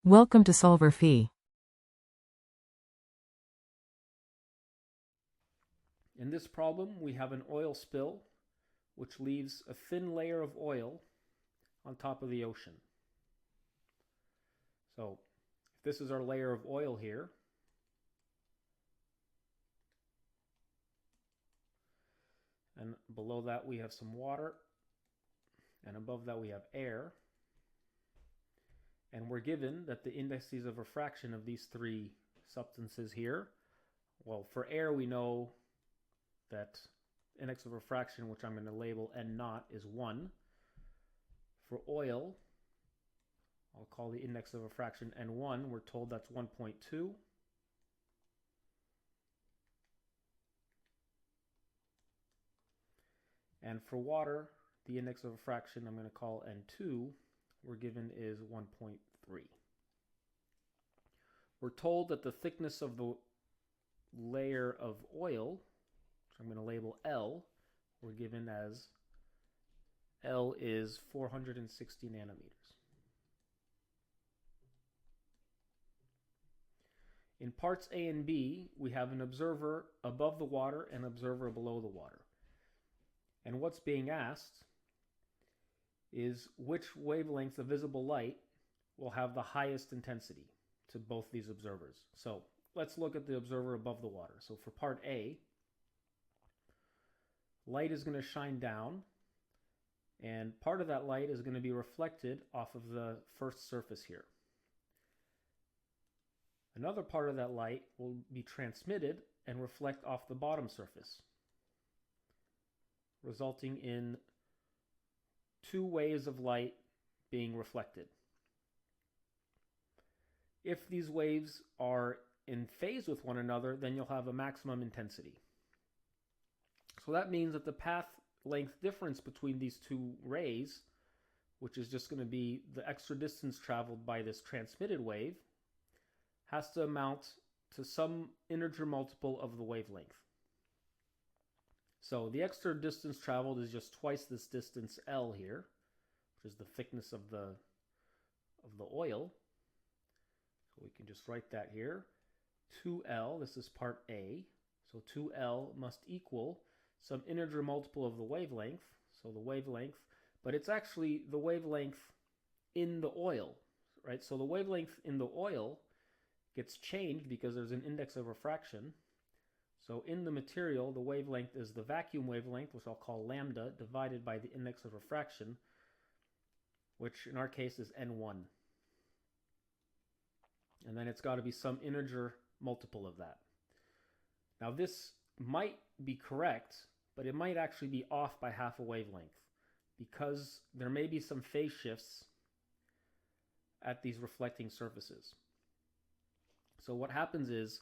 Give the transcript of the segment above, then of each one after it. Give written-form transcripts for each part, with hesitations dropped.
Welcome to solverfy. In this problem, we have an oil spill, which leaves a thin layer of oil on top of the ocean. So, if this is our layer of oil here, and below that we have some water, and above that we have air, and we're given that the indices of refraction of these three substances here, well, for air we know that index of refraction, which I'm going to label N0, is 1. For oil, I'll call the index of refraction N1. We're told that's 1.2. And for water, the index of refraction I'm going to call N2, we're given is 1.3. We're told that the thickness of the layer of oil, which I'm going to label L, we're given as L is 460 nanometers. In parts A and B, we have an observer above the water and an observer below the water. And what's being asked is which wavelength of visible light will have the highest intensity to both these observers. So let's look at the observer above the water. So for part A, light is going to shine down, and part of that light is going to be reflected off of the first surface here. Another part of that light will be transmitted and reflect off the bottom surface, resulting in two waves of light being reflected. If these waves are in phase with one another, then you'll have a maximum intensity. So that means that the path length difference between these two rays, which is just going to be the extra distance traveled by this transmitted wave, has to amount to some integer multiple of the wavelength. So the extra distance traveled is just twice this distance L here, which is the thickness of the oil. So we can just write that here. 2L, this is part A. So 2L must equal some integer multiple of the wavelength. So the wavelength, but it's actually the wavelength in the oil, right? So the wavelength in the oil gets changed because there's an index of refraction. So in the material, the wavelength is the vacuum wavelength, which I'll call lambda, divided by the index of refraction, which in our case is N1. And then it's got to be some integer multiple of that. Now this might be correct, but it might actually be off by half a wavelength because there may be some phase shifts at these reflecting surfaces. So what happens is,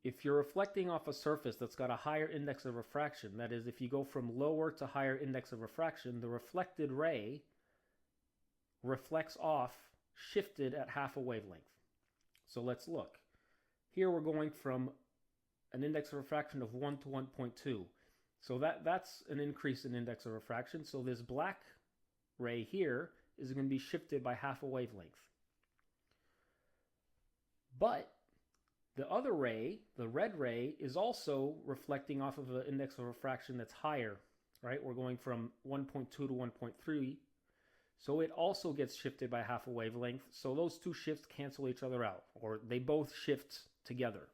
if you're reflecting off a surface that's got a higher index of refraction, that is, if you go from lower to higher index of refraction, the reflected ray reflects off shifted at half a wavelength. So let's look. Here we're going from an index of refraction of 1 to 1.2. So that's an increase in index of refraction. So this black ray here is going to be shifted by half a wavelength. But the other ray, the red ray, is also reflecting off of an index of refraction that's higher, right? We're going from 1.2 to 1.3. So it also gets shifted by half a wavelength. So those two shifts cancel each other out, or they both shift together.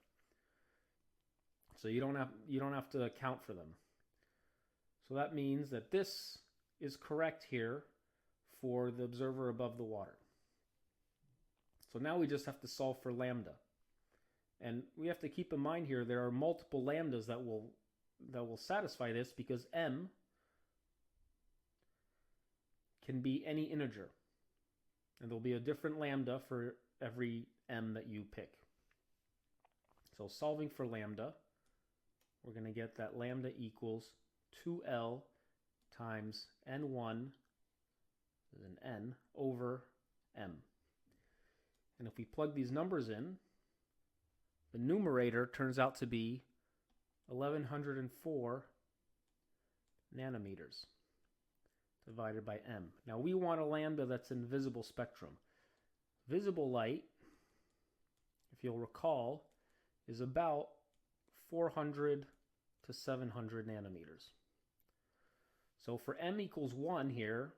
So you don't have to account for them. So that means that this is correct here for the observer above the water. So now we just have to solve for lambda. And we have to keep in mind here there are multiple lambdas that will satisfy this, because m can be any integer. And there'll be a different lambda for every m that you pick. So solving for lambda, we're going to get that lambda equals 2L times N1, as an N, over M. And if we plug these numbers in, the numerator turns out to be 1104 nanometers divided by M. Now we want a lambda that's in visible spectrum. Visible light, if you'll recall, is about 400 to 700 nanometers. So for m equals 1 here,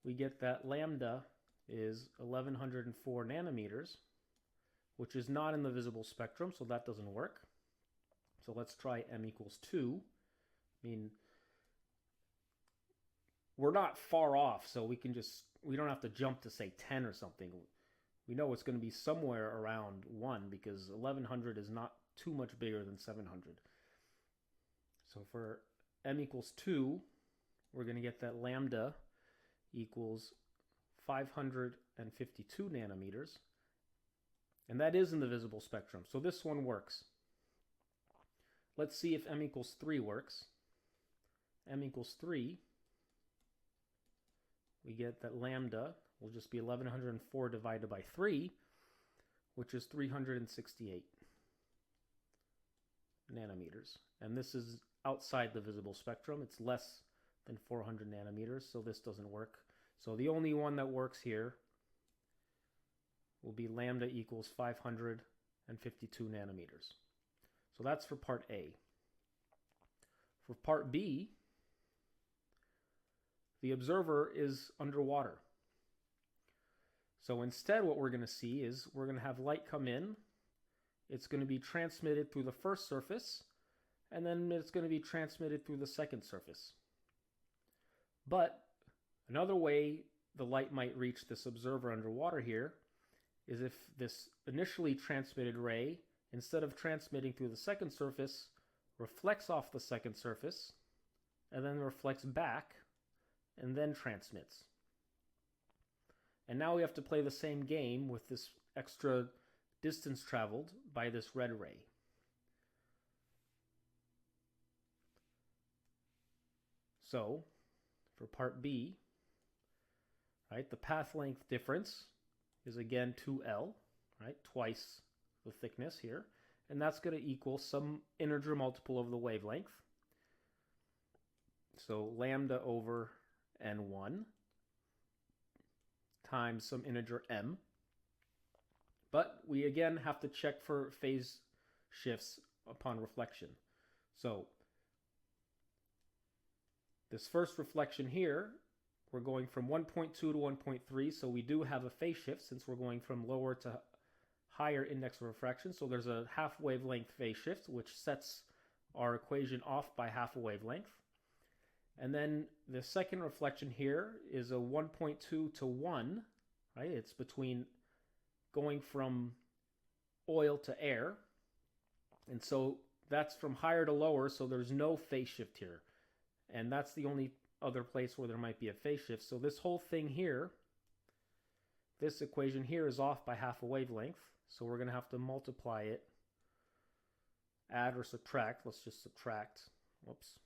we get that lambda is 1104 nanometers, which is not in the visible spectrum, so that doesn't work. So let's try m equals 2. I mean, we're not far off, so we don't have to jump to say 10 or something. We know it's going to be somewhere around 1 because 1100 is not too much bigger than 700. So for m equals 2, we're going to get that lambda equals 552 nanometers. And that is in the visible spectrum, so this one works. Let's see if m equals 3 works. M equals 3, we get that lambda will just be 1104 divided by 3, which is 368 nanometers. And this is outside the visible spectrum. It's less than 400 nanometers, so this doesn't work. So the only one that works here will be lambda equals 552 nanometers. So that's for part A. For part B, the observer is underwater. So instead what we're going to see is we're going to have light come in. It's going to be transmitted through the first surface, and then it's going to be transmitted through the second surface. But another way the light might reach this observer underwater here is if this initially transmitted ray, instead of transmitting through the second surface, reflects off the second surface, and then reflects back, and then transmits. And now we have to play the same game with this extra distance traveled by this red ray. So, for part B, right, the path length difference is again 2L, right, twice the thickness here, and that's going to equal some integer multiple of the wavelength. So lambda over n1 times some integer m. But we again have to check for phase shifts upon reflection. So this first reflection here, we're going from 1.2 to 1.3, so we do have a phase shift since we're going from lower to higher index of refraction. So there's a half wavelength phase shift, which sets our equation off by half a wavelength. And then the second reflection here is a 1.2 to 1, right? It's between going from oil to air. And so that's from higher to lower, so there's no phase shift here. And that's the only other place where there might be a phase shift. So this whole thing here, this equation here is off by half a wavelength. So we're going to have to multiply it, add or subtract. Let's just subtract, whoops,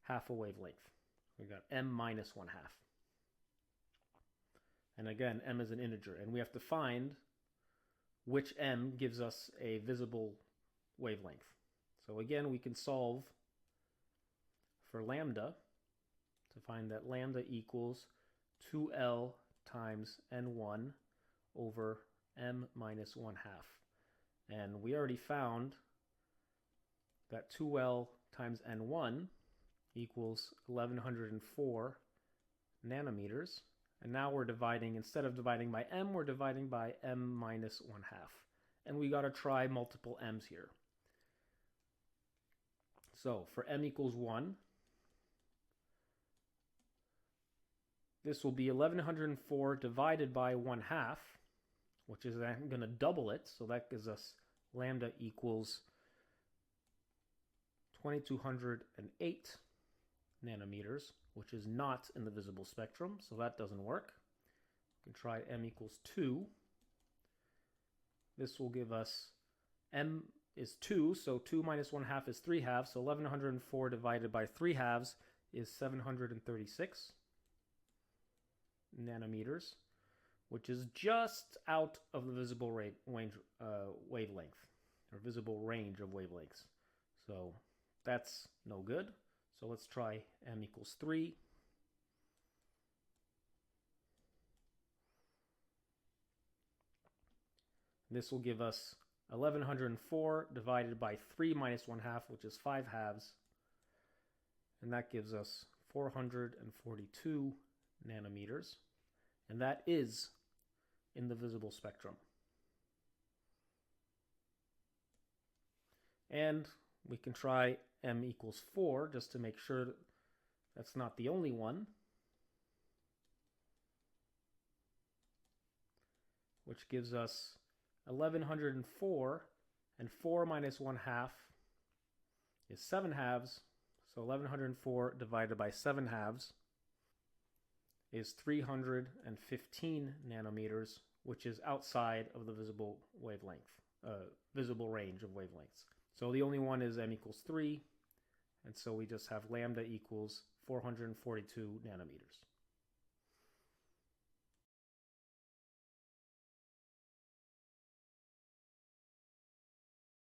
half a wavelength. We got m minus 1/2. And again, m is an integer. And we have to find which m gives us a visible wavelength. So again, we can solve for lambda to find that lambda equals 2L times n1 over m minus 1/2. And we already found that 2L times n1 equals 1104 nanometers. And now we're dividing, instead of dividing by m, we're dividing by m minus 1/2. And we got to try multiple m's here. So for m equals 1, this will be 1104 divided by 1/2, which is I'm going to double it. So that gives us lambda equals 2208 nanometers, which is not in the visible spectrum, so that doesn't work. We can try m equals 2. This will give us m is 2, so 2 minus 1/2 is 3/2, so 1104 divided by 3/2 is 736 nanometers, which is just out of the visible wavelength, or visible range of wavelengths. So that's no good. So let's try m equals 3. This will give us 1104 divided by 3 minus 1/2, which is 5/2. And that gives us 442 nanometers. And that is in the visible spectrum. And we can try m equals 4 just to make sure that's not the only one, which gives us 1104, and 4 minus 1/2 is 7/2. So 1104 divided by 7/2 is 315 nanometers, which is outside of the visible wavelength, visible range of wavelengths. So the only one is m equals 3, and so we just have lambda equals 442 nanometers.